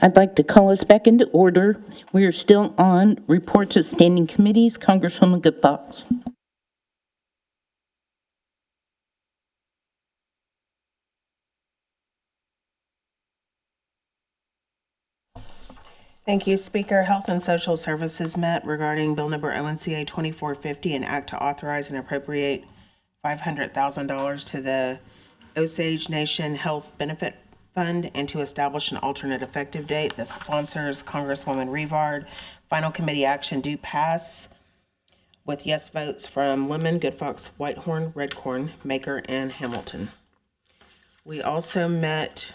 I'd like to call us back into order. We are still on reports of standing committees. Congresswoman Good Fox. Thank you, Speaker. Health and Social Services met regarding Bill Number ONCA 2450, an act to authorize and appropriate $500,000 to the Osage Nation Health Benefit Fund and to establish an alternate effective date. The sponsors, Congresswoman Rivard. Final committee action do pass with yes votes from Lemon, Good Fox, Whitehorn, Redcorn, Maker, and Hamilton. We also met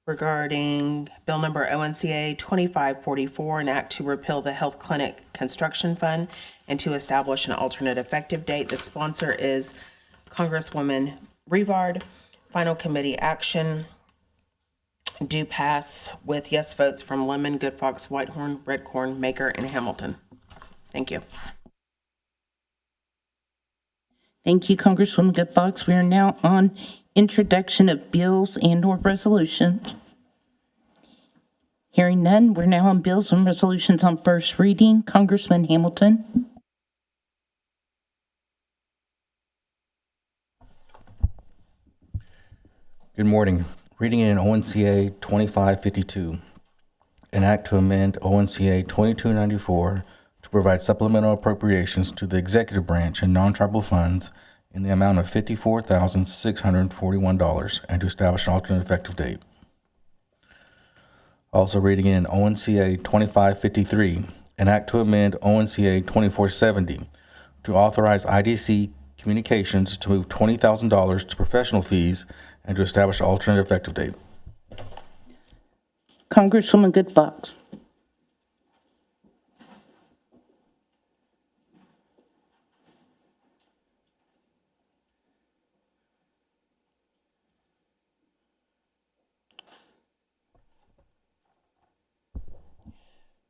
regarding Bill Number ONCA 2544, an act to repeal the Health Clinic Construction Fund and to establish an alternate effective date. The sponsor is Congresswoman Rivard. Final committee action do pass with yes votes from Lemon, Good Fox, Whitehorn, Redcorn, Maker, and Hamilton. Thank you. Thank you, Congresswoman Good Fox. We are now on introduction of bills and/or resolutions. Hearing none, we're now on bills and resolutions on first reading. Congressman Hamilton. Good morning. Reading in ONCA 2552, an act to amend ONCA 2294 to provide supplemental appropriations to the executive branch and non-tribal funds in the amount of $54,641 and to establish an alternate effective date. Also reading in ONCA 2553, an act to amend ONCA 2470 to authorize IDC Communications to move $20,000 to professional fees and to establish an alternate effective date. Congresswoman Good Fox.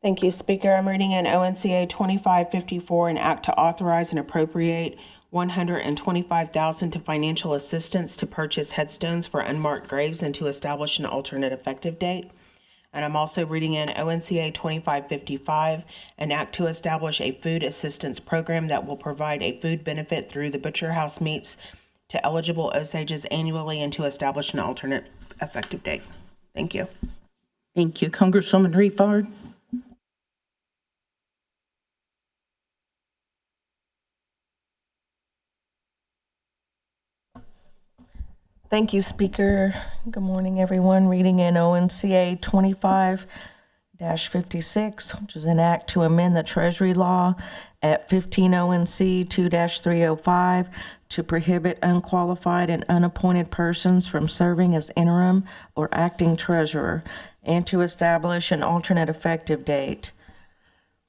Thank you, Speaker. I'm reading in ONCA 2554, an act to authorize and appropriate $125,000 to financial assistance to purchase headstones for unmarked graves and to establish an alternate effective date. And I'm also reading in ONCA 2555, an act to establish a food assistance program that will provide a food benefit through the Butcher House meats to eligible Osages annually and to establish an alternate effective date. Thank you. Thank you, Congresswoman Rivard. Thank you, Speaker. Good morning, everyone. Reading in ONCA 25-56, which is an act to amend the Treasury law at 15 ONC 2-305 to prohibit unqualified and unappointed persons from serving as interim or acting treasurer and to establish an alternate effective date.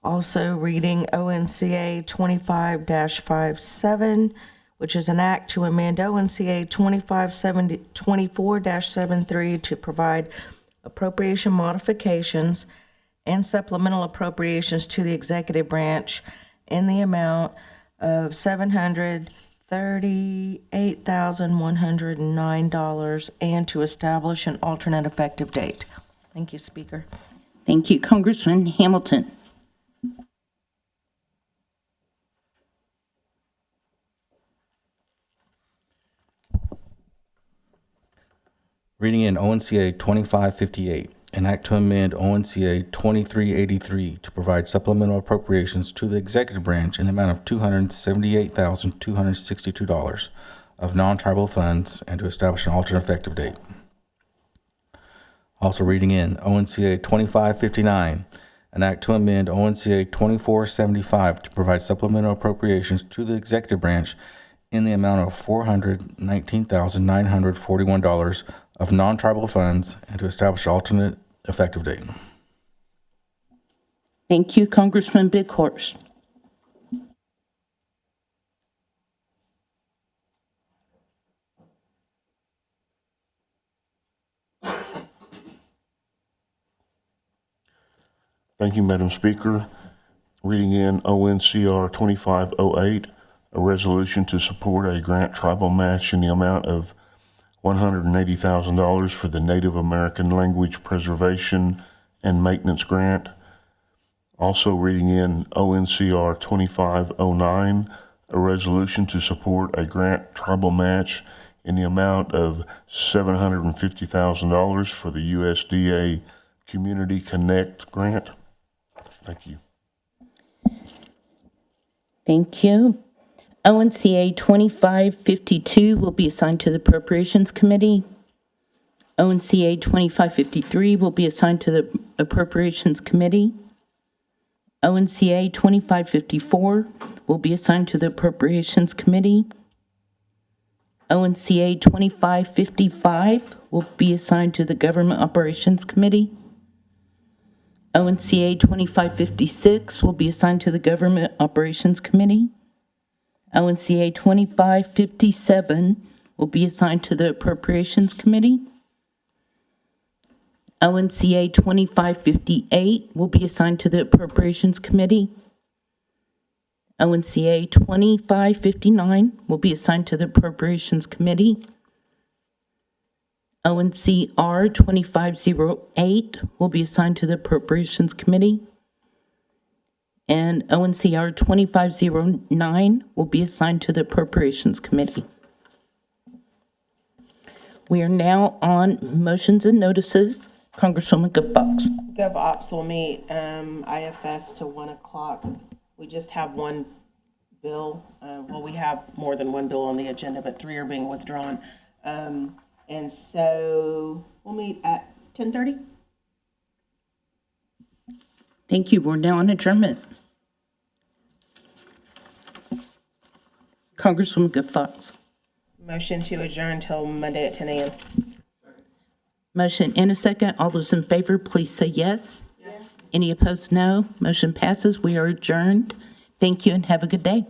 Also reading ONCA 25-57, which is an act to amend ONCA 24-73 to provide appropriation modifications and supplemental appropriations to the executive branch in the amount of $738,109 and to establish an alternate effective date. Thank you, Speaker. Thank you, Congressman Hamilton. Reading in ONCA 2558, an act to amend ONCA 2383 to provide supplemental appropriations to the executive branch in the amount of $278,262 of non-tribal funds and to establish an alternate effective date. Also reading in ONCA 2559, an act to amend ONCA 2475 to provide supplemental appropriations to the executive branch in the amount of $419,941 of non-tribal funds and to establish an alternate effective date. Thank you, Congressman Bighorst. Thank you, Madam Speaker. Reading in ONCR 2508, a resolution to support a grant tribal match in the amount of $180,000 for the Native American Language Preservation and Maintenance Grant. Also reading in ONCR 2509, a resolution to support a grant tribal match in the amount of $750,000 for the USDA Community Connect Grant. Thank you. Thank you. ONCA 2552 will be assigned to the Appropriations Committee. ONCA 2553 will be assigned to the Appropriations Committee. ONCA 2554 will be assigned to the Appropriations Committee. ONCA 2555 will be assigned to the Government Operations Committee. ONCA 2556 will be assigned to the Government Operations Committee. ONCA 2557 will be assigned to the Appropriations Committee. ONCA 2558 will be assigned to the Appropriations Committee. ONCA 2559 will be assigned to the Appropriations Committee. ONCR 2508 will be assigned to the Appropriations Committee. And ONCR 2509 will be assigned to the Appropriations Committee. We are now on motions and notices. Congresswoman Fox. Gov Ops will meet IFS to 1 o'clock. We just have one bill. Well, we have more than one bill on the agenda, but 3 are being withdrawn. And so we'll meet at 10:30. Thank you. We're now on adjournment. Congresswoman Fox. Motion to adjourn till Monday at 10 a.m. Motion in a second. All those in favor, please say yes. Yes. Any opposed, no. Motion passes. We are adjourned. Thank you and have a good day.